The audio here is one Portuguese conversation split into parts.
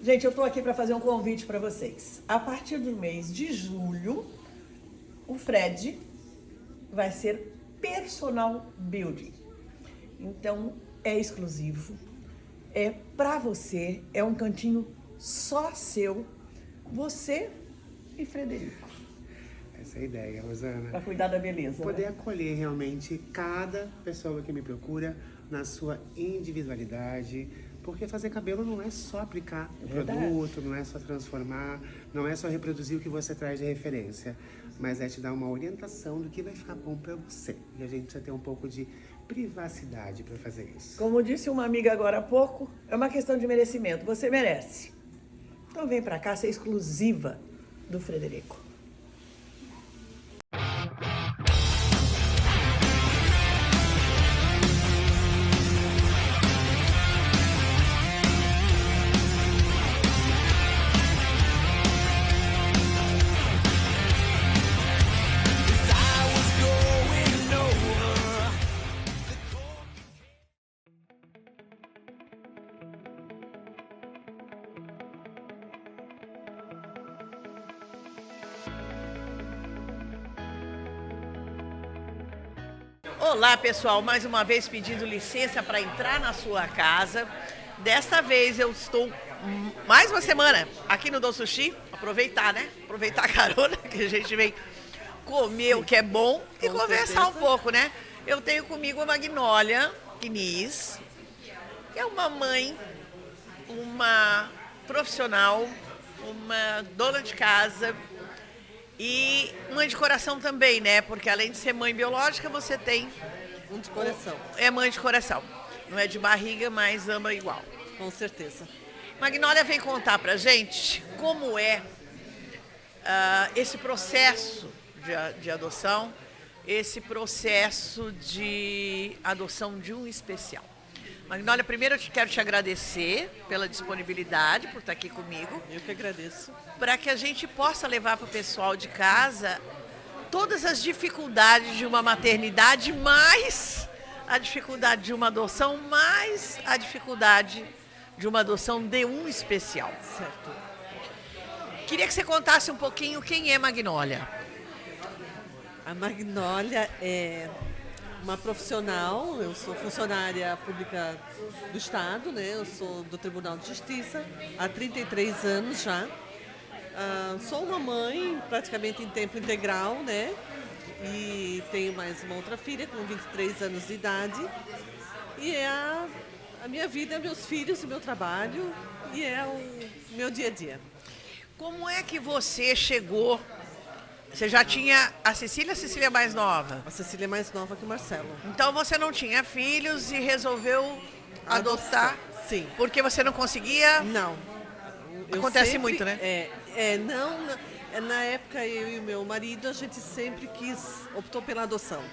Gente, eu estou aqui para fazer um convite para vocês. A partir do mês de julho, o Fred vai ser personal building. Então, é exclusivo, é para você, é um cantinho só seu, você e Frederico. Essa é a ideia, Rosana. Para cuidar da beleza. Poder né? acolher realmente cada pessoa que me procura na sua individualidade. Porque fazer cabelo não é só aplicar o produto, não é só transformar, não é só reproduzir o que você traz de referência, mas é te dar uma orientação do que vai ficar bom pra você. E a gente precisa ter um pouco de privacidade para fazer isso. Como disse uma amiga agora há pouco, é uma questão de merecimento. Você merece. Então vem pra cá ser exclusiva do Frederico. Olá, pessoal, mais uma vez pedindo licença para entrar na sua casa. Desta vez eu estou mais uma semana aqui no Do Sushi. Aproveitar, né? Aproveitar a carona que a gente vem comer o que é bom e conversar um pouco, né? Eu tenho comigo a Magnólia Diniz, que é uma mãe, uma profissional, uma dona de casa e mãe de coração também, né? Porque além de ser mãe biológica, você tem... Um de coração. É mãe de coração. Não é de barriga, mas ama igual. Com certeza. Magnólia vem contar pra gente como é esse processo de adoção, esse processo de adoção de um especial. Magnólia, primeiro eu quero te agradecer pela disponibilidade, por estar aqui comigo. Eu que agradeço. Para que a gente possa levar para o pessoal de casa todas as dificuldades de uma maternidade, mais a dificuldade de uma adoção, mais a dificuldade de uma adoção de um especial. Certo. Queria que você contasse um pouquinho quem é Magnólia. A Magnólia é uma profissional, eu sou funcionária pública do Estado, né? Eu sou do Tribunal de Justiça há 33 anos já. Sou uma mãe praticamente em tempo integral, né? E tenho mais uma outra filha com 23 anos de idade. E é a minha vida, meus filhos, o meu trabalho e é o meu dia a dia. Como é que você chegou? Você já tinha a Cecília mais nova? A Cecília é mais nova que o Marcelo. Então você não tinha filhos e resolveu adotar? Sim. Porque você não conseguia? Não. Acontece muito, né? Na época eu e o meu marido, a gente sempre optou pela adoção.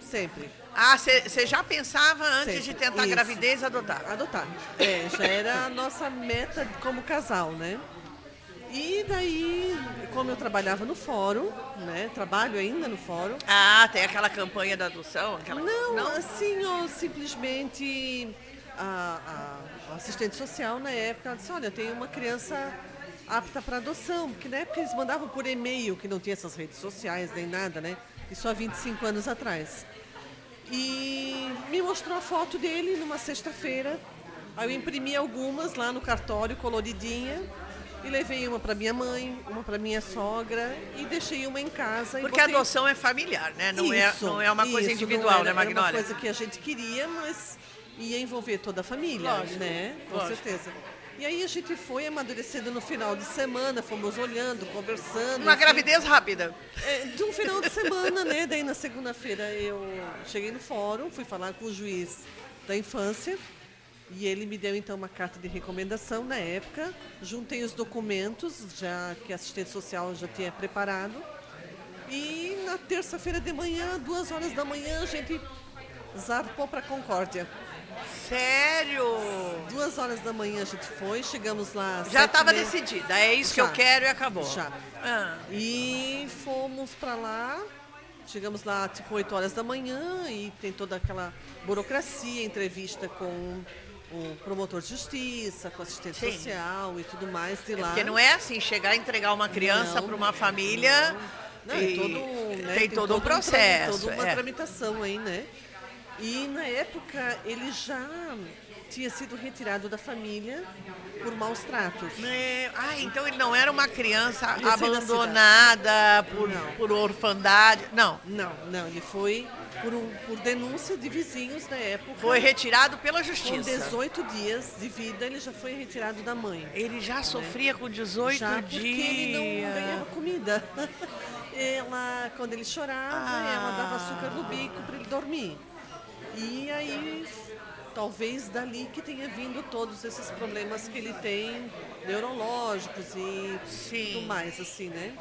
Sempre. Ah, você já pensava antes Sempre. de tentar a Isso. gravidez adotar? Adotar. Já era a nossa meta como casal, né? E daí, como eu trabalhava no fórum, né? Trabalho ainda no fórum. Ah, tem aquela campanha da adoção? Não, assim, ó, simplesmente a assistente social na época disse, olha, tem uma criança apta para adoção, porque na época eles mandavam por e-mail, que não tinha essas redes sociais nem nada, né? Isso há 25 anos atrás. E me mostrou a foto dele numa sexta-feira. Aí eu imprimi algumas lá no cartório, coloridinha, e levei uma para minha mãe, uma para minha sogra e deixei uma em casa. Porque a adoção é familiar, né? Não é uma coisa individual, né, Magnólia? Era uma coisa que a gente queria, mas ia envolver toda a família, Lógico, né? Com lógico. certeza. E aí a gente foi amadurecendo no final de semana, fomos olhando, conversando. Uma enfim. gravidez rápida. De um final de semana, né? Daí na segunda-feira eu cheguei no fórum, fui falar com o juiz da infância e ele me deu então uma carta de recomendação na época. Juntei os documentos, já que a assistente social já tinha preparado. E na terça-feira de manhã, 2 horas da manhã, a gente zarpou para Concórdia. Sério? 2 horas da manhã a gente foi, chegamos lá... Já estava 7h30. decidida, é isso que Já. eu quero e acabou. Já. Ah. E fomos para lá, chegamos lá tipo 8 horas da manhã e tem toda aquela burocracia, entrevista com o promotor de justiça, com o assistente Sim. social e tudo mais de lá. Porque não é assim, chegar e entregar uma criança Não. para uma família. Não, Tem todo um processo. Toda uma tramitação aí, né? E na época ele já tinha sido retirado da família por maus tratos. Então ele não era uma criança Recém-nascida. abandonada Não. por orfandade. Não. Não, ele foi por denúncia de vizinhos na época. Foi retirado pela Com justiça. 18 dias de vida, ele já foi retirado da mãe. Ele já sofria com 18 Já porque ele não dias. ganhava comida. Quando ele chorava, ela dava açúcar no bico para ele dormir. E aí, talvez dali que tenha vindo todos esses problemas que ele tem, neurológicos e tudo mais, assim, né?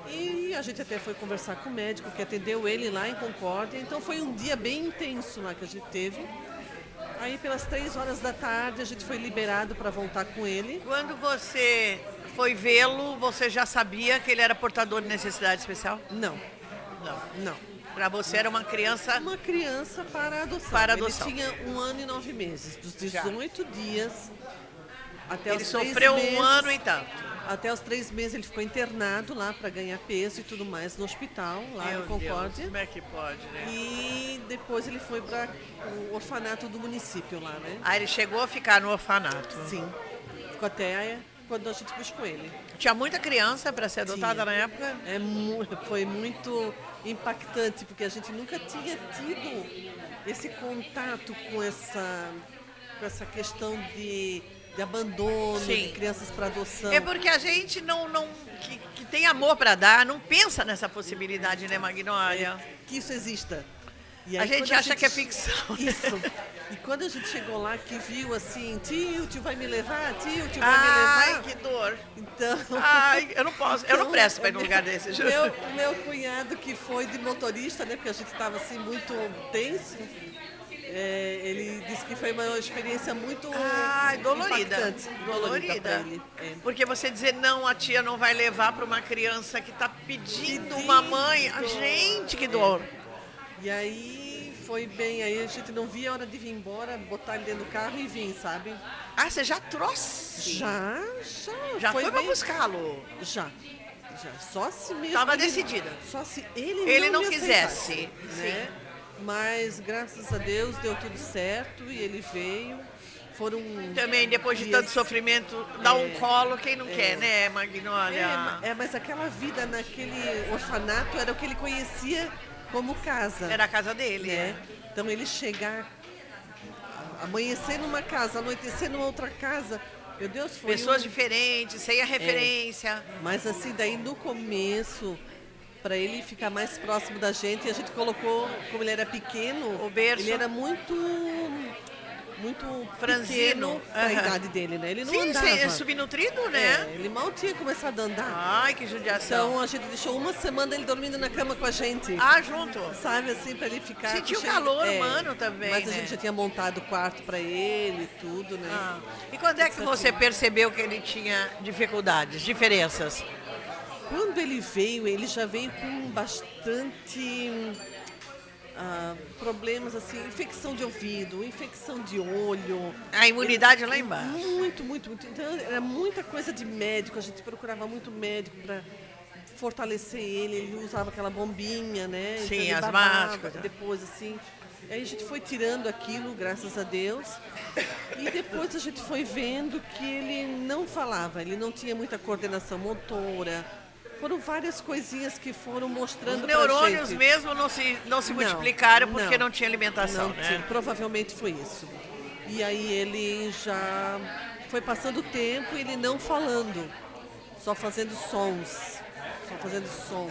E a gente até foi conversar com o médico que atendeu ele lá em Concórdia. Então foi um dia bem intenso lá que a gente teve. Aí pelas 3 horas da tarde a gente foi liberado para voltar com ele. Quando você foi vê-lo, você já sabia que ele era portador de necessidade especial? Não, não. Para você era uma criança. Uma criança para adoção. Para adoção. Ele tinha 1 ano e 9 meses. Dos 18 dias até Ele os 3 sofreu meses. 1 ano e tanto. Até os 3 meses ele ficou internado lá para ganhar peso e tudo mais no hospital, lá no Concórdia. Deus, como é que pode, né? E depois ele foi para o orfanato do município lá, né? Ele chegou a ficar no orfanato. Sim. Ficou até quando a gente buscou ele. Tinha muita criança para ser adotada Tinha. na época? Foi muito impactante, porque a gente nunca tinha tido esse contato com essa questão de abandono, Sim. de crianças para adoção. É porque a gente que tem amor para dar, não pensa nessa possibilidade, né, Magnólia? Que isso exista. E A aí, gente quando acha que é ficção. Isso. E quando a gente chegou lá, que viu assim, tio vai me levar? Tio vai me Ai, levar? que dor. Então... Ai, eu não posso, eu não presto para ir num lugar desse, juro. O meu cunhado, que foi de motorista, né, porque a gente estava assim muito tenso, ele disse que foi uma experiência muito dolorida. impactante, dolorida pra ele. Porque você dizer não, a tia não vai levar para uma criança que está pedindo uma mãe. Gente, que dor. E aí foi bem, aí a gente não via a hora de vir embora, botar ele dentro do carro e vir, sabe? Você já trouxe? Já. Já foi para bem... buscá-lo? Já. Só se mesmo. Estava decidida. Só se ele não me quisesse. aceitasse, né? Mas graças a Deus deu tudo certo e ele veio. Foram também, depois de dias, tanto sofrimento, dá um colo, quem não quer, né, Magnólia? Mas aquela vida naquele orfanato era o que ele conhecia como casa. Era a casa dele, né? Então ele chegar, amanhecer numa casa, anoitecer numa outra casa, meu Deus, foi pessoas diferentes, sem a referência. Mas assim, daí no começo, para ele ficar mais próximo da gente, a gente colocou, como ele era pequeno, o berço. Ele era muito franzino para a idade dele, né? Ele não andava. Sim, subnutrido, né? Ele mal tinha começado a andar. Ai, que judiação. Então a gente deixou uma semana ele dormindo na cama com a gente. Junto. Sabe, assim, para ele ficar... Sentiu o calor humano também, mas a gente já tinha montado o quarto para ele e tudo, né? E quando é que você percebeu que ele tinha dificuldades, diferenças? Quando ele veio, ele já veio com bastante problemas assim, infecção de ouvido, infecção de olho. A imunidade lá embaixo. Muito. Então era muita coisa de médico, a gente procurava muito médico para fortalecer ele usava aquela bombinha, né? Sim, então, as máscaras. Depois assim. Aí a gente foi tirando aquilo, graças a Deus. E depois a gente foi vendo que ele não falava, ele não tinha muita coordenação motora. Foram várias coisinhas que foram mostrando pra gente. Os neurônios mesmo não se multiplicaram porque não tinha alimentação, né? Tinha, provavelmente foi isso. E aí ele já foi passando o tempo e ele não falando, só fazendo sons.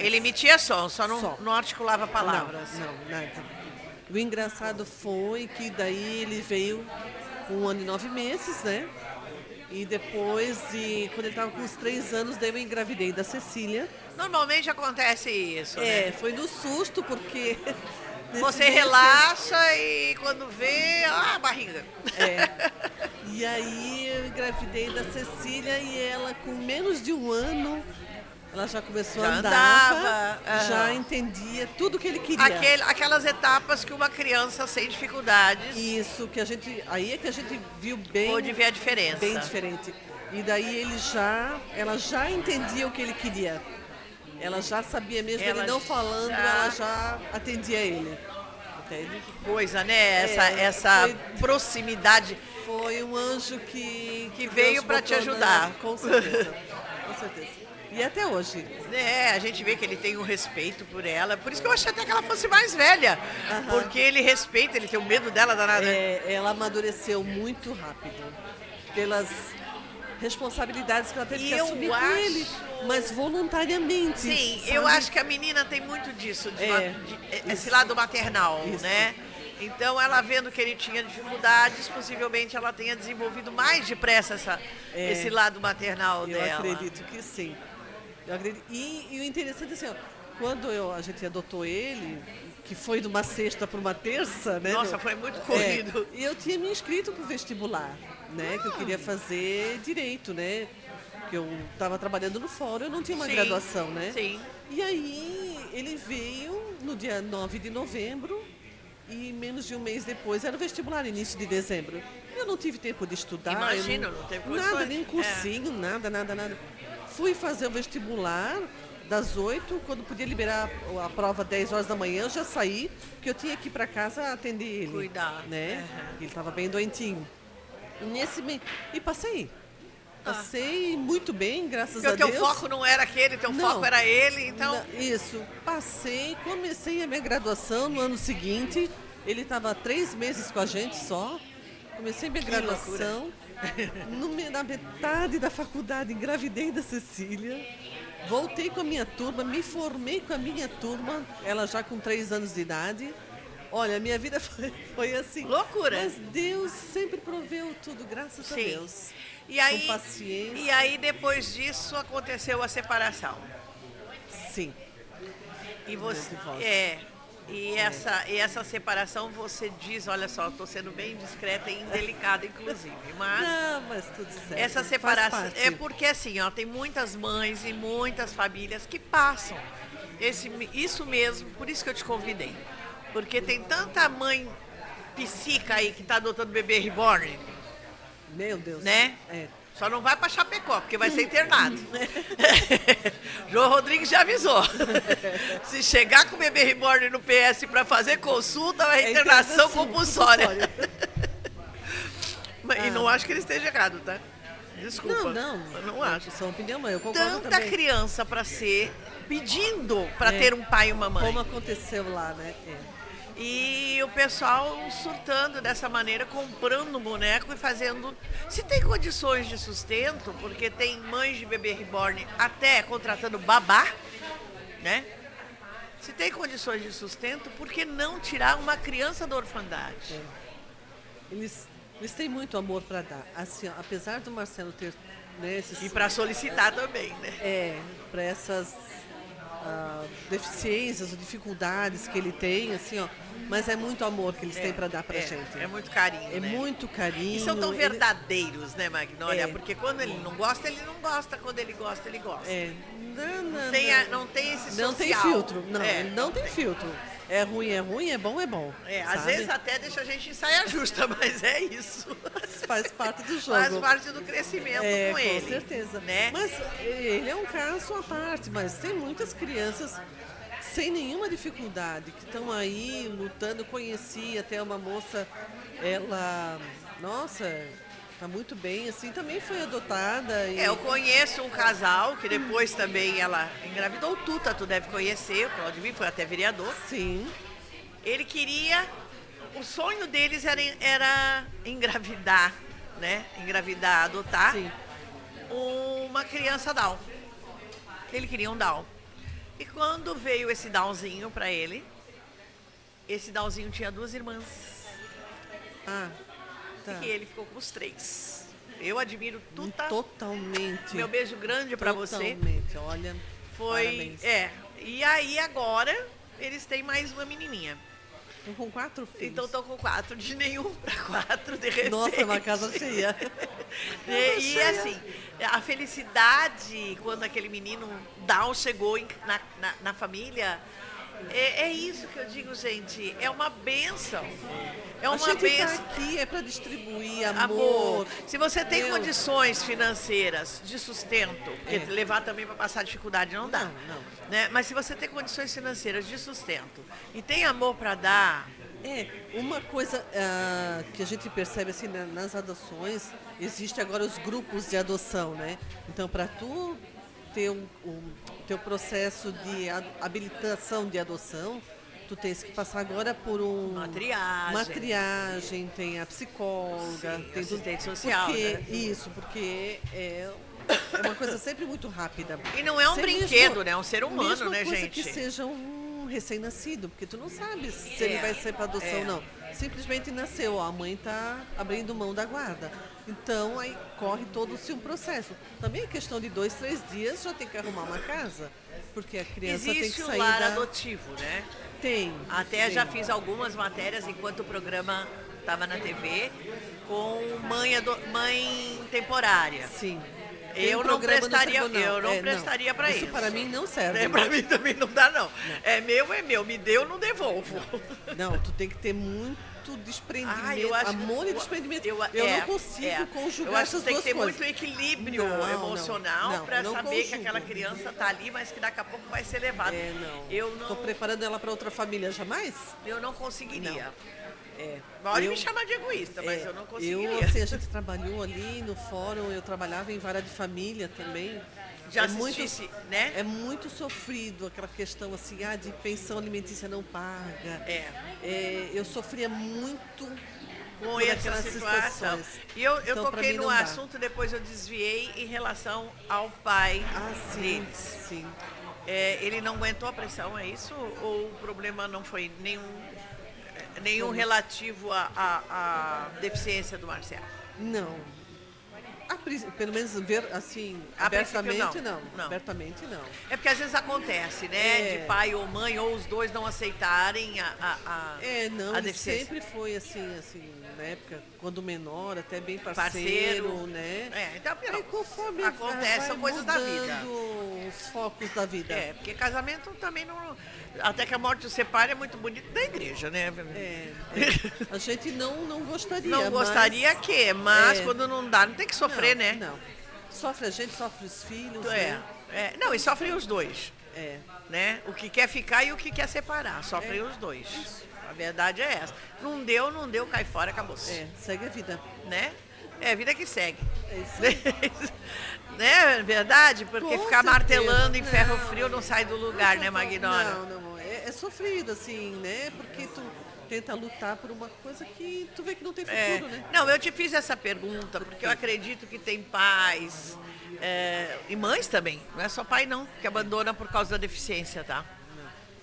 Ele emitia som, só não articulava palavras. Não, nada. O engraçado foi que daí ele veio com 1 ano e 9 meses, né? E depois, quando ele estava com uns 3 anos, daí eu engravidei da Cecília. Normalmente acontece isso, né? Foi no susto, porque... Você relaxa e quando vê, a barriga. E aí eu engravidei da Cecília e ela, com menos de 1 ano, Ela já começou Já a andar, andava, já entendia tudo que ele queria. Aquelas etapas que uma criança sem dificuldades Isso, que a gente. Aí é que a gente viu bem. pôde ver a diferença. Bem diferente. E daí ela já entendia o que ele queria. Ela já sabia mesmo, Ela ele não falando, já- ela já atendia ele. Entende? Coisa, né? Essa foi- proximidade. Foi um anjo que veio Deus pra te botou ajudar. Com certeza. Com certeza. E até hoje. A gente vê que ele tem um respeito por ela. Por isso que eu achei até que ela fosse mais velha. Porque ele respeita, ele tem o medo dela danada. Ela amadureceu muito rápido. Pelas responsabilidades que ela teve E que eu assumir com acho- ele, mas voluntariamente. Sim, sabe? eu acho que a menina tem muito disso, esse isso. lado maternal, Isso. né? Então, ela vendo que ele tinha dificuldades, possivelmente ela tenha desenvolvido mais depressa esse lado maternal Eu dela. acredito que sim. Eu acredito. E o interessante é assim, ó, quando a gente adotou ele, que foi de uma sexta para uma terça, né? Nossa, foi muito corrido. E eu tinha me inscrito para o vestibular, né? Que eu queria fazer direito, né? Que eu estava trabalhando no fórum, eu não tinha uma Sim, graduação, né? sim. E aí ele veio no dia 9 de novembro e menos de um mês depois era o vestibular, início de dezembro. Eu não tive tempo de estudar. Imagino, não teve Nada, condições. nem cursinho, nada. Fui fazer o vestibular das 8, quando podia liberar a prova 10 horas da manhã, eu já saí, porque eu tinha que ir para casa atender ele. Cuidar. Né? Ele estava bem doentinho. E passei. Passei muito bem, graças Porque a o teu Deus. foco não era aquele, teu Não. foco era ele, então... Isso. Passei, comecei a minha graduação no ano seguinte. Ele estava 3 meses com a gente só. Comecei minha Que graduação. Na metade da faculdade, engravidei da Cecília. Voltei com a minha turma, me formei com a minha turma, ela já com 3 anos de idade. Olha, minha vida foi assim. Loucura. Mas Deus sempre proveu tudo, graças a Sim. Deus. E aí, Com paciência. e aí, depois disso, aconteceu a separação. Sim. E você... divórcio. E essa separação, você diz, olha só, estou sendo bem discreta e indelicada, inclusive, mas... Não, mas tudo certo. Essa Faz separação parte. é porque assim, ó, tem muitas mães e muitas famílias que passam isso mesmo, por isso que eu te convidei. Porque tem tanta mãe psica aí que tá adotando bebê reborn, Meu Deus. né? É. Só não vai pra Chapecó, porque vai ser internado. João Rodrigues já avisou. Se chegar com o bebê reborn no PS pra fazer consulta, é internação compulsória. E não acho que ele esteja errado, tá? Desculpa. Não. Eu não acho. Sua opinião, mãe, eu concordo Tanta também. criança para ser pedindo para ter um pai e uma mãe. Como aconteceu lá, né? E o pessoal surtando dessa maneira, comprando boneco e fazendo. Se tem condições de sustento, porque tem mães de bebê reborn até contratando babá, né? Se tem condições de sustento, por que não tirar uma criança da orfandade? Eles têm muito amor para dar. Assim, ó, apesar do Marcelo ter, né, esses, E para solicitar também, né? para essas deficiências ou dificuldades que ele tem, assim, ó, mas é muito amor que eles têm para dar pra gente. É muito carinho, É né? muito carinho. E são tão ele- verdadeiros, né, Magnólia? É. Porque quando ele não gosta, ele não gosta. Quando ele gosta, ele gosta. Não tem esse social. Não tem filtro. Não, É, ele não tem filtro. É ruim, é bom, é bom. Às sabe? vezes até deixa a gente em saia justa, mas é isso. Faz parte do jogo. Faz parte do crescimento com ele. Com certeza. Né? Mas ele é um caso à parte, mas tem muitas crianças sem nenhuma dificuldade que estão aí lutando. Conheci até uma moça, ela, nossa, tá muito bem, assim, também foi adotada. E... Eu conheço um casal que depois também ela engravidou. O Tuta, tu deve conhecer, o Claudivir foi até vereador. Sim. Ele queria, o sonho deles era engravidar, né? Engravidar, adotar Sim. uma criança Down. Ele queria um Down. E quando veio esse Downzinho pra ele, esse Downzinho tinha 2 irmãs. Ah, tá. E ele ficou com os 3. Eu admiro Tuta. Totalmente. Meu beijo grande pra você. Totalmente, olha. Foi. Parabéns. E aí agora eles têm mais uma menininha. Tô com 4 filhos. Então estão com 4, de nenhum para 4, de repente. Nossa, é uma casa cheia. E assim, a felicidade quando aquele menino Down chegou na família, é isso que eu digo, gente, é uma bênção. É A uma gente bênção. tá aqui é para distribuir amor. Amor. Se você tem Deus. condições financeiras de sustento, porque levar também para passar dificuldade não dá. Não. Né? Mas se você tem condições financeiras de sustento e tem amor para dar, Uma coisa que a gente percebe assim nas adoções, existe agora os grupos de adoção, né? Então, para tu ter o teu processo de habilitação de adoção, tu tens que passar agora por uma triagem. uma triagem, tem a psicóloga, Sim, tem assistente social, né? Isso, porque é uma coisa sempre muito rápida. E não é um brinquedo, né? É um ser humano, mesma né, coisa gente? que seja um recém-nascido, porque tu não sabe se ele vai ser para adoção ou não. Simplesmente nasceu, ó, a mãe está abrindo mão da guarda. Então, aí corre todo-se um processo. Também é questão de 2, 3 dias, já tem que arrumar uma casa, porque a criança tem que Existe o sair lar da... adotivo, né? Tem. Até tem. já fiz algumas matérias enquanto o programa estava na TV com mãe temporária. Sim. Eu não prestaria para isso. Isso para mim não serve. Para mim também não dá, não. É meu, me deu, não devolvo. Não, tu tem que ter muito desprendimento, eu acho amor que- e desprendimento. eu- Eu é, não consigo é. conjugar Eu acho que essas tem que duas ter coisas. muito equilíbrio Não, emocional não, para não saber que conjugo. aquela criança está ali, mas que daqui a pouco vai ser levada. Não. Eu não, Tô preparando ela para outra família, jamais? eu não conseguiria. Eu- Pode me chamar de egoísta, mas eu não conseguiria. Eu, assim, a gente trabalhou ali no fórum, eu trabalhava em vara de família também. Já é muito, assistisse, né? É muito sofrido aquela questão assim, de pensão alimentícia não paga. Eu sofria muito Com por essa aquelas situação. situações. E eu Então, pra toquei mim, no não dá. assunto, depois eu desviei em relação ao pai Sim, deles. sim. Ele não aguentou a pressão, é isso? Ou o problema não foi nenhum relativo à deficiência do Marcelo? Não. Pelo menos ver assim, A abertamente princípio, não. não. Abertamente não. É porque às vezes acontece, né? De pai ou mãe, ou os dois não aceitarem a Não, ele deficiência. sempre foi assim, na época, quando menor, até bem parceiro, né? Então, Aí conforme acontece, vai são coisas da vida. mudando os focos da vida. Porque casamento também não. Até que a morte os separe é muito bonito da igreja, né? A gente não gostaria. Não gostaria mas É. quando não dá, não tem que sofrer, né? Não. Sofre a gente, sofre os filhos, É, né? Não, e sofrem os dois, É. né? O que quer ficar e o que quer separar, sofrem os dois. A verdade é essa. Não deu, cai fora, acabou-se. Segue a vida. Né? É a vida que segue. É isso aí. Né? Verdade? Porque Com ficar certeza. martelando em ferro Não. frio não sai do lugar, né, Magnólia? Não. É sofrido, assim, né? Porque tu tenta lutar por uma coisa que tu vê que não tem futuro, né? Não, eu te fiz essa pergunta porque eu acredito que tem pais e mães também, não é só pai não, que abandona por causa da deficiência, tá?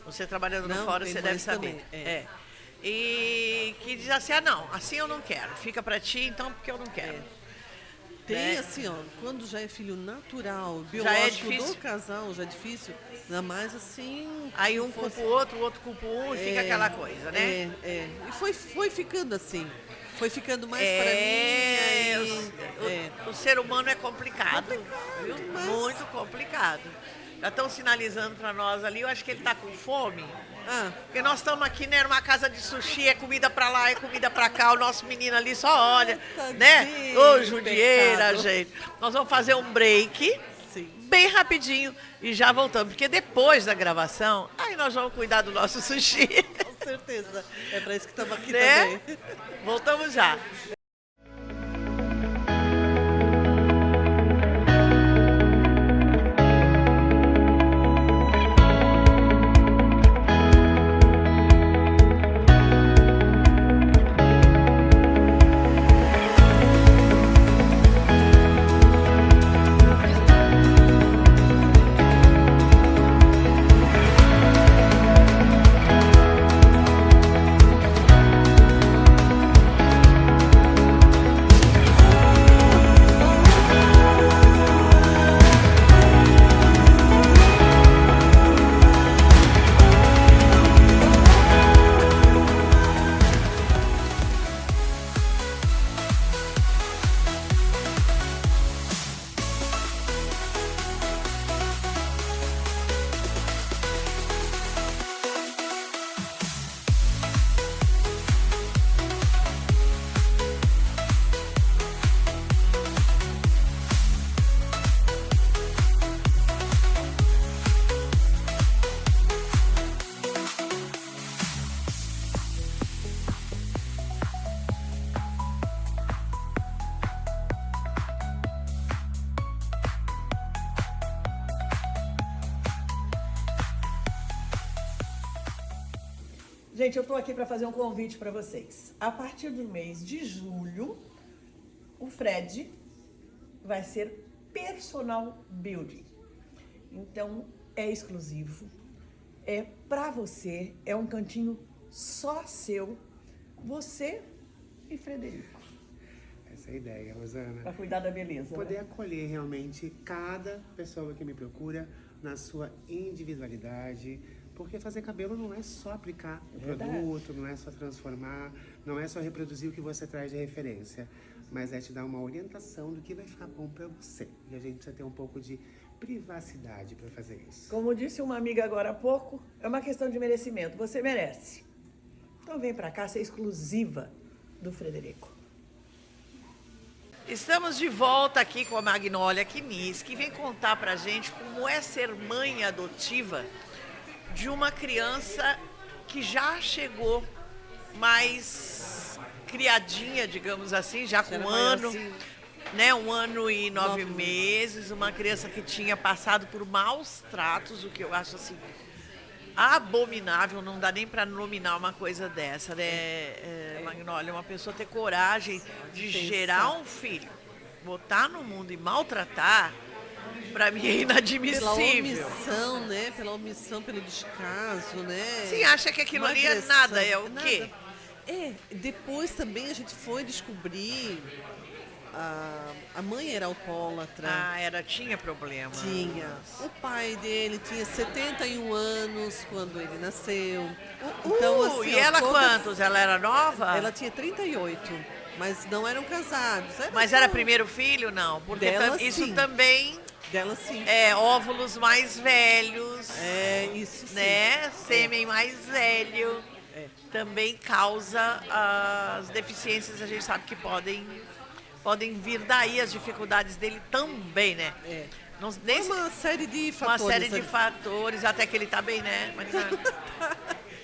Você trabalhando no Não, fórum, tem você deve mães saber. também, E que diz assim, não, assim eu não quero, fica pra ti então porque eu não quero. Tem né? assim, ó, quando já é filho natural, Já é biológico difícil. do casal, já é difícil, ainda mais assim... Aí um se fosse- culpa o outro culpa um e fica aquela coisa, né? E foi ficando assim. Foi ficando mais É, pra mim. o ser humano é complicado, viu? mas- Muito complicado. Já estão sinalizando para nós ali, eu acho que ele está com fome. Porque nós estamos aqui, né, numa casa de sushi, é comida pra lá, é comida pra cá, o nosso menino ali só olha, né? Tadinho, Ô, judieira, pecado. gente. Nós vamos fazer um break, Sim. bem rapidinho, e já voltamos. Porque depois da gravação, aí nós vamos cuidar do nosso sushi, Com certeza. É pra isso que estamos aqui né? também. Voltamos já. Gente, eu estou aqui para fazer um convite para vocês. A partir do mês de julho, o Fred vai ser personal building. Então, é exclusivo, é para você, é um cantinho só seu, você e Frederico. Essa é a ideia, Rosana. Para cuidar da beleza. Poder né? acolher realmente cada pessoa que me procura na sua individualidade. Porque fazer cabelo não é só aplicar o produto, não é só transformar, não é só reproduzir o que você traz de referência, mas é te dar uma orientação do que vai ficar bom para você. E a gente precisa ter um pouco de privacidade para fazer isso. Como disse uma amiga agora há pouco, é uma questão de merecimento. Você merece. Então vem para cá ser exclusiva do Frederico. Estamos de volta aqui com a Magnólia Quinis, que vem contar pra gente como é ser mãe adotiva de uma criança que já chegou mais criadinha, digamos assim, já com um ano, né? 1 ano e 9 meses, uma criança que tinha passado por maus tratos, o que eu acho assim abominável, não dá nem para nominar uma coisa dessa, né, Magnólia? Uma pessoa ter coragem de gerar um filho, botar no mundo e maltratar, para mim é inadmissível. Pela omissão, né? Pela omissão, pelo descaso, né? Sim, acha que aquilo ali é nada, é o quê? Depois também a gente foi descobrir... A mãe era alcoólatra. Tinha problema. Tinha. O pai dele tinha 71 anos quando ele nasceu. Então, assim, e ela quantos? Ela era nova? Ela tinha 38, mas não eram casados. Mas era primeiro filho? Não, porque isso sim. também... Dela sim. Óvulos mais velhos. Isso sim. Né? Sêmen mais velho. Também causa as deficiências, a gente sabe que podem vir daí as dificuldades dele também, né? Uma série de fatores. Uma série de fatores, até que ele tá bem, né? Mas,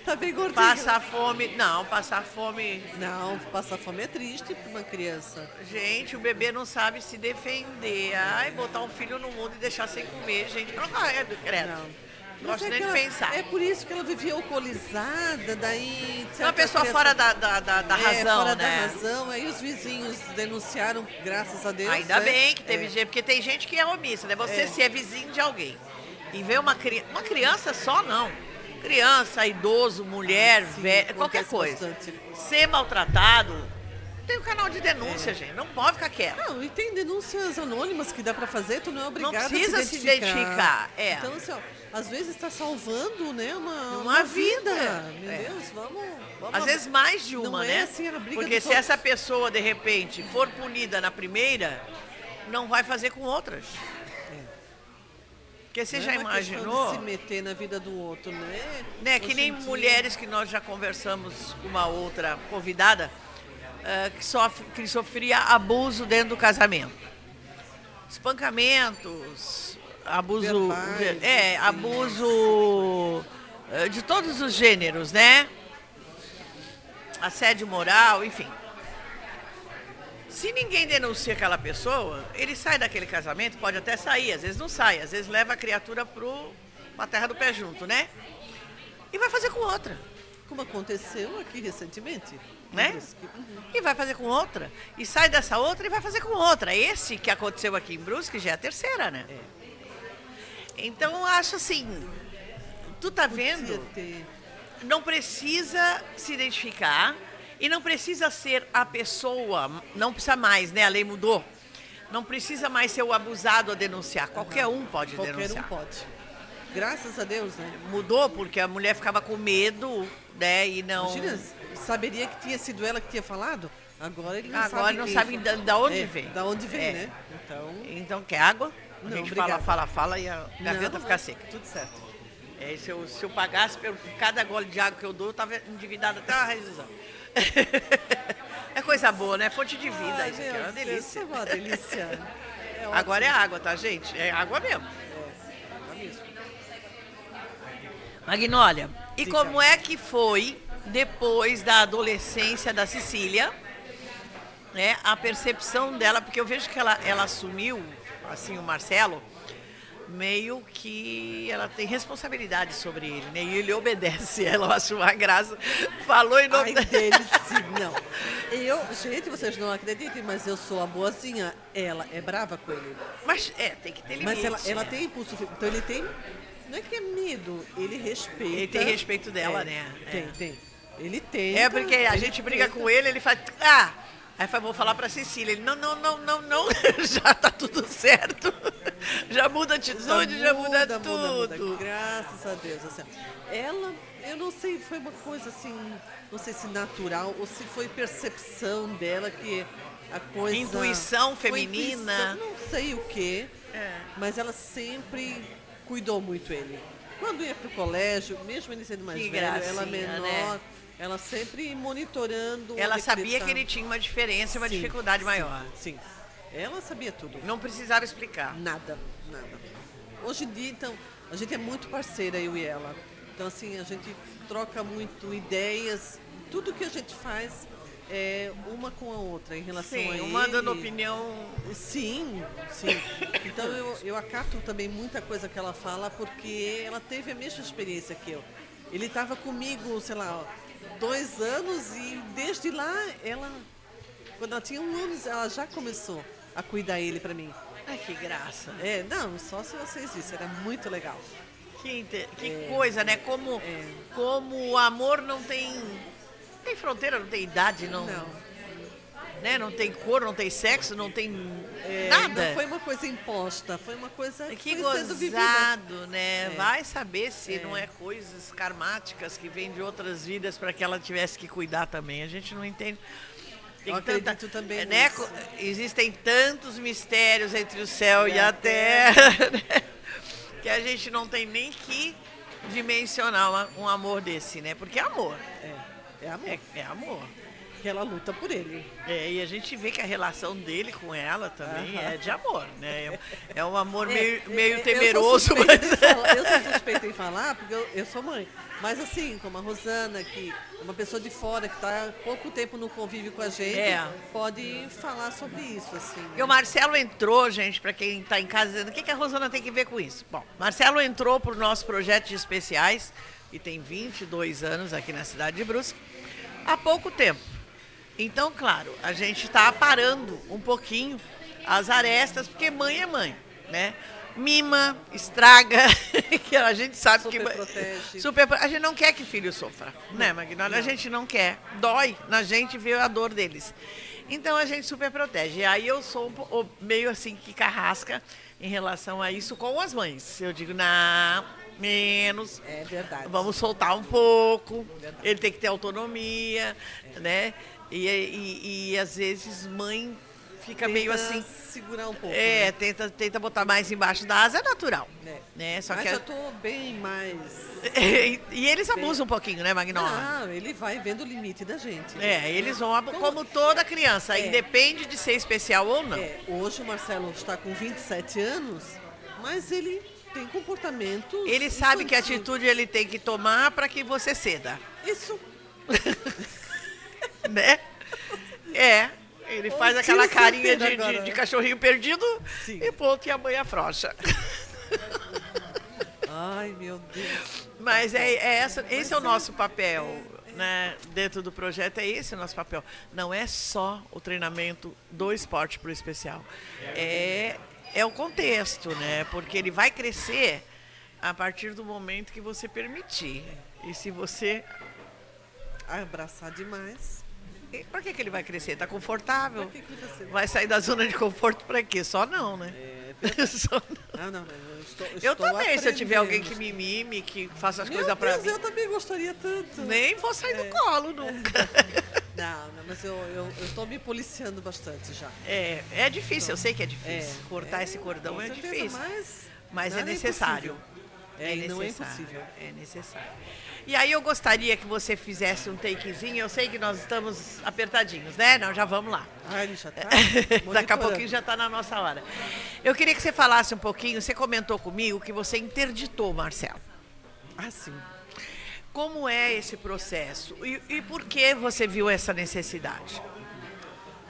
tá bem gordinho. Passar fome. Não, passar fome. Não, passar fome é triste para uma criança. Gente, o bebê não sabe se defender. Ai, botar um filho no mundo e deixar sem comer, gente. Não vai, credo. Não. Gosto nem de pensar. É por isso que ela vivia alcoolizada, daí... Uma pessoa fora da razão, fora né? da razão, aí os vizinhos denunciaram, graças a Deus. Ainda bem que teve gente, porque tem gente que é omissa, né? Você se é vizinho de alguém e vê uma criança só, não. Criança, idoso, mulher, velho, qualquer coisa. Bastante. Ser maltratado, tem um canal de denúncia, gente. Não pode ficar quieto. Não, e tem denúncias anônimas que dá pra fazer, tu não é obrigado Não precisa se identificar. Então, assim, ó, às vezes está salvando, né, uma vida. Meu Deus, vamos às vezes mais de uma, não né? Assim, a briga porque dos se outros. essa pessoa, de repente, for punida na primeira, não vai fazer com outras. Porque você já imaginou? De se meter na vida do outro, né? Que nem mulheres que nós já conversamos com uma outra convidada, que sofria abuso dentro do casamento. Espancamentos, abuso... abuso de todos os gêneros, né? Assédio moral, enfim. Se ninguém denuncia aquela pessoa, ele sai daquele casamento, pode até sair, às vezes não sai, às vezes leva a criatura pra terra do pé junto, né? E vai fazer com outra. Como aconteceu aqui recentemente. Né? E vai fazer com outra. E sai dessa outra e vai fazer com outra. Esse que aconteceu aqui em Brusque já é a terceira, né? Então, eu acho assim, tu tá vendo? Não precisa se identificar e não precisa ser a pessoa, não precisa mais, né? A lei mudou. Não precisa mais ser o abusado a denunciar. Qualquer um pode denunciar. Qualquer um pode. Graças a Deus, né? Mudou porque a mulher ficava com medo, né? E não... Imagina, saberia que tinha sido ela que tinha falado? Agora ele não sabe. Agora não sabe de onde vem. Da onde vem, né? Então, quer água? Não, a gente obrigada. fala e a garganta fica seca. Tudo certo. Se eu pagasse por cada gole de água que eu dou, eu estava endividada até a revisão. É coisa boa, né? Fonte de vida, isso aqui é uma delícia. É uma delícia. Agora é água, tá, gente? É água mesmo. Magnólia, e como é que foi, depois da adolescência da Cecília, né, a percepção dela, porque eu vejo que ela assumiu, assim, o Marcelo, meio que ela tem responsabilidade sobre ele, né? E ele obedece ela, eu acho uma graça. Falou em nome Ai, dele, sim, não. Gente, vocês não acreditem, mas eu sou a boazinha. Ela é brava com ele. Mas tem que ter limite. Mas ela né? tem impulso. Então ele tem. Não é que é medo, ele respeita. Ele tem respeito dela, né? Tem. Ele tem. É porque a gente briga com ele faz. Aí vou falar pra Cecília. Ele, não, já tá tudo certo. Já muda a atitude, já muda tudo. Muda. Graças a Deus. Assim, ela, eu não sei, foi uma coisa assim, não sei se natural ou se foi percepção dela que a coisa... Intuição feminina. Não sei o quê, mas ela sempre cuidou muito ele. Quando ia pro colégio, mesmo ele sendo mais Que velho, ela gracinha, menor... né? Ela sempre monitorando. Ela sabia que ele tinha uma diferença e uma dificuldade maior. Sim. Ela sabia tudo. Não precisava explicar. Nada. Hoje em dia, então, a gente é muito parceira, eu e ela. Então, assim, a gente troca muito ideias. Tudo que a gente faz é uma com a outra em relação a ele. Uma dando opinião. Sim. Então, eu acato também muita coisa que ela fala, porque ela teve a mesma experiência que eu. Ele estava comigo, sei lá, 2 anos e desde lá, quando ela tinha 1 ano, ela já começou a cuidar ele para mim. Ai, que graça. Não, só se vocês vissem, era muito legal. Que coisa, né? Como o amor não tem fronteira, não tem idade, não. Né? Não tem cor, não tem sexo, não tem nada. Não foi uma coisa imposta, foi uma coisa que foi sendo vivida. gozado, né? Vai saber se não é coisas karmáticas que vêm de outras vidas para que ela tivesse que cuidar também. A gente não entende. Eu acredito também né? nisso. Existem tantos mistérios entre o céu e a terra, né? Que a gente não tem nem que dimensionar um amor desse, né? Porque é amor. É amor. É amor. Que ela luta por ele. E a gente vê que a relação dele com ela também é de amor, né? É um amor meio temeroso, Eu sou suspeita em falar, porque eu sou mãe. Mas assim, como a Rosana, que é uma pessoa de fora, que está há pouco tempo no convívio com a gente, pode falar sobre isso, assim. E o Marcelo entrou, gente, para quem está em casa dizendo, o que a Rosana tem que ver com isso? Bom, Marcelo entrou para o nosso projeto de especiais, e tem 22 anos aqui na cidade de Brusque, há pouco tempo. Então, claro, a gente está aparando um pouquinho as arestas, porque mãe é mãe, né? Mima, estraga, que a gente sabe protege. A gente não quer que filho sofra, né, Magnólia? A gente não quer. Dói na gente ver a dor deles. Então, a gente super protege. E aí eu sou meio assim que carrasca em relação a isso com as mães. Eu digo, não, menos. É verdade. Vamos soltar um pouco. Ele tem que ter autonomia, né? E às vezes mãe fica meio assim. Segurar um pouco. Né? Tenta botar mais embaixo da asa, é natural. Né? Só que já estou bem mais. E eles abusam um pouquinho, né, Magnólia? Ele vai vendo o limite da gente. Eles vão, como toda criança, independe de ser especial ou não. Hoje o Marcelo está com 27 anos, mas ele tem comportamentos. Ele sabe que atitude ele tem que tomar para que você ceda. Isso. Né? Ele faz aquela carinha de cachorrinho perdido. Sim. E ponto, e a mãe afrouxa. Ai, meu Deus. Mas esse é o nosso papel, né? Dentro do projeto, é esse o nosso papel. Não é só o treinamento do esporte pro especial. É o contexto, né? Porque ele vai crescer a partir do momento que você permitir. E se você abraçar demais. Para que ele vai crescer? Está confortável? Pra que você vai sair da zona de conforto para quê? Só não, né? Só não. Eu também, se eu tiver alguém que me mime, que faça as coisas para mim. Eu também gostaria tanto. Nem vou sair do colo nunca. Não, mas eu estou me policiando bastante já. É difícil, eu sei que é difícil. Cortar esse cordão é difícil. Mas é necessário. Não é impossível. É necessário. E aí eu gostaria que você fizesse um takezinho. Eu sei que nós estamos apertadinhos, né? Não, já vamos lá. Ele já tá Daqui a pouquinho já está na nossa hora. Eu queria que você falasse um pouquinho. Você comentou comigo que você interditou o Marcelo. Sim. Como é esse processo? E por que você viu essa necessidade?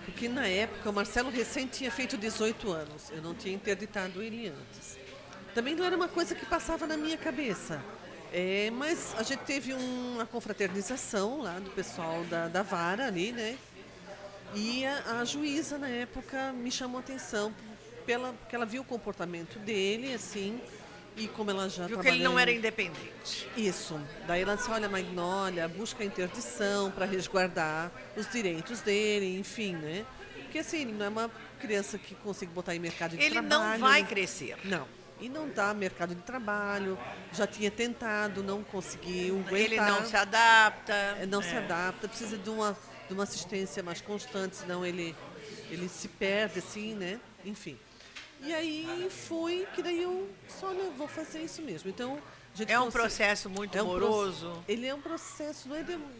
Porque na época o Marcelo recém tinha feito 18 anos. Eu não tinha interditado ele antes. também não era uma coisa que passava na minha cabeça. Mas a gente teve uma confraternização lá do pessoal da vara ali, né? E a juíza, na época, me chamou a atenção porque ela viu o comportamento dele, assim, e como ela já Viu que ele não era independente. Isso. Daí ela disse, olha, Magnólia, busca a interdição para resguardar os direitos dele, enfim, né? Porque, assim, ele não é uma criança que consiga botar em mercado de Ele trabalho. não vai crescer. Não. E não dá mercado de trabalho, já tinha tentado, não conseguiu aguentar. Ele não se adapta. Não se adapta, precisa de uma assistência mais constante, senão ele se perde, assim, né? Enfim. E aí foi que daí eu disse, olha, eu vou fazer isso mesmo. Então, a gente É um processo muito moroso. Ele é um processo,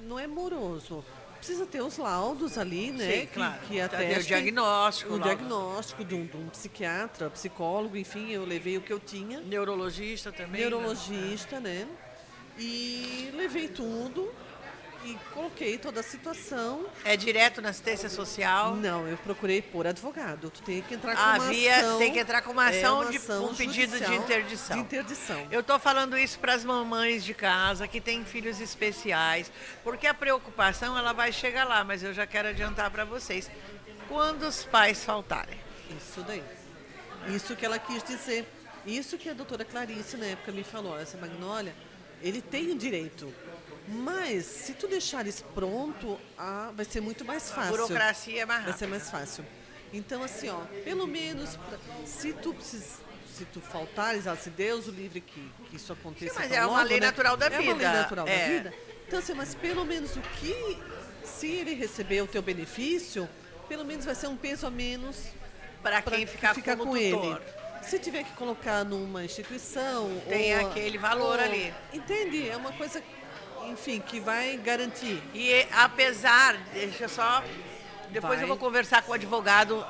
não é moroso. Precisa ter os laudos ali, né? Sim, claro. Que Já atestem tem o diagnóstico. o diagnóstico de um psiquiatra, psicólogo, enfim, eu levei o que eu tinha. Neurologista também. Neurologista, né? E levei tudo e coloquei toda a situação. É direto na assistência social? Não, eu procurei por advogado. Tu tem que entrar com uma ação. Tem que entrar com uma ação uma de ação um pedido de judicial interdição. De interdição. Eu estou falando isso para as mamães de casa que têm filhos especiais, porque a preocupação ela vai chegar lá, mas eu já quero adiantar para vocês. Quando os pais faltarem? Isso daí. Isso que ela quis dizer. Isso que a doutora Clarice na época me falou. Essa Magnólia, ele tem o direito. Mas, se tu deixares pronto, vai ser muito mais fácil. A burocracia é mais Vai ser rápida. mais fácil. Então, assim, ó, pelo menos, se tu faltares, se Deus o livre que isso aconteça. Sim, mas tão é uma logo, lei né? natural da É uma lei vida. natural da É. vida. Então, assim, mas pelo menos se ele receber o teu benefício, pelo menos vai ser um peso a menos Para quem ficar como com tutor. ele. Se tiver que colocar numa instituição... Tem aquele valor ali. Entende? É uma coisa, enfim, que vai garantir. E apesar, deixa só, depois Vai. eu vou conversar com o advogado,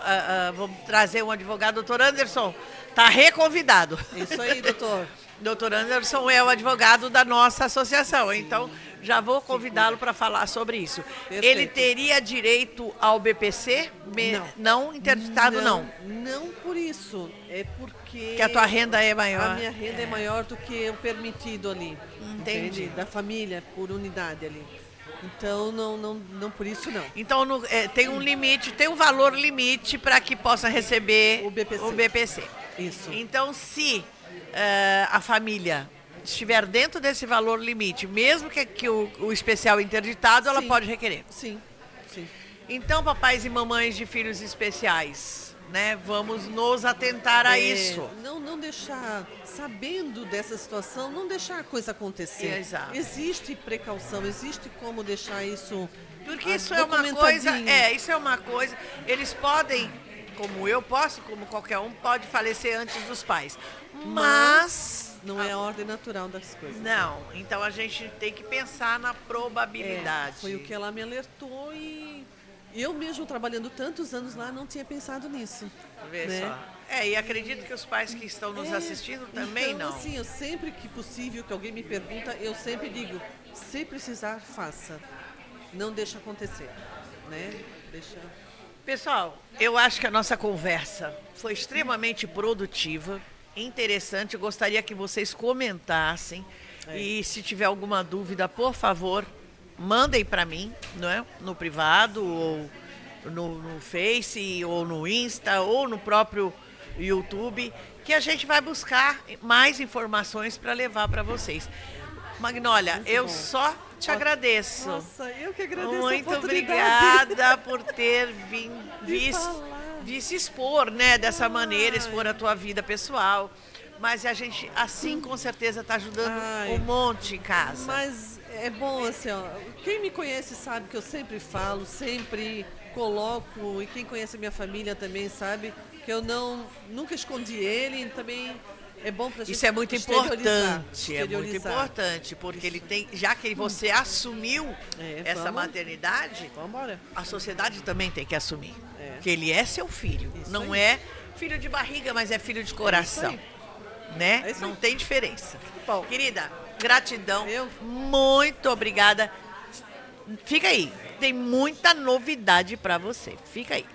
vou trazer um advogado, doutor Anderson, está reconvidado. Isso aí, doutor. Doutor Anderson é o advogado da nossa associação, então já vou convidá-lo para falar sobre isso. Perfeito. Ele teria direito ao BPC? Não interditado, não. Não por isso, é porque... Que a tua renda é A maior. minha renda é maior do que o permitido ali. Entendi. Entende? Da família, por unidade ali. Então, não por isso, não. Então tem um limite, tem um valor limite para que possa receber O BPC. o BPC. Isso. Então, se a família estiver dentro desse valor limite, mesmo que o especial interditado, ela Sim. pode requerer. Sim, sim. Então, papais e mamães de filhos especiais, né, vamos nos atentar a isso. Não deixar, sabendo dessa situação, não deixar a coisa acontecer. Exato. Existe precaução, existe como deixar isso Porque isso é uma coisa, isso é uma coisa, eles podem, como eu posso, como qualquer um, pode falecer antes dos pais. Mas não é a ordem natural das coisas. não, então a gente tem que pensar na probabilidade. Foi o que ela me alertou e eu mesmo trabalhando tantos anos lá não tinha pensado nisso. Vê né? só. E acredito que os pais que estão nos assistindo também então, não. assim, eu sempre que possível, que alguém me pergunta, eu sempre digo, se precisar, faça. Não deixa acontecer, né? Deixa... Pessoal, eu acho que a nossa conversa foi extremamente produtiva, interessante. Eu gostaria que vocês comentassem. E se tiver alguma dúvida, por favor, mandem para mim, não é? No privado, ou no Face, ou no Insta, ou no próprio YouTube, que a gente vai buscar mais informações para levar para vocês. Magnólia, Muito eu bom. só te agradeço. Nossa, eu que agradeço a Muito oportunidade. obrigada por ter falar. de se expor, né, dessa maneira, expor a tua vida pessoal. Mas a gente, assim, com certeza está ajudando Ai. um monte em casa. Mas é bom, assim, ó, quem me conhece sabe que eu sempre falo, sempre coloco, e quem conhece a minha família também sabe que eu nunca escondi ele, e também é bom pra gente Isso é muito exteriorizar, importante, é muito exteriorizar. importante, porque ele tem, já que você assumiu essa vamos. maternidade, Vamos embora. a sociedade também tem que assumir. É. Que ele é seu filho, Isso não aí. é filho de barriga, mas é filho de coração. aí. Né? É isso Não aí. tem diferença. Bom. Querida, gratidão. Eu- Muito obrigada. Fica aí. Tem muita novidade para você. Fica aí.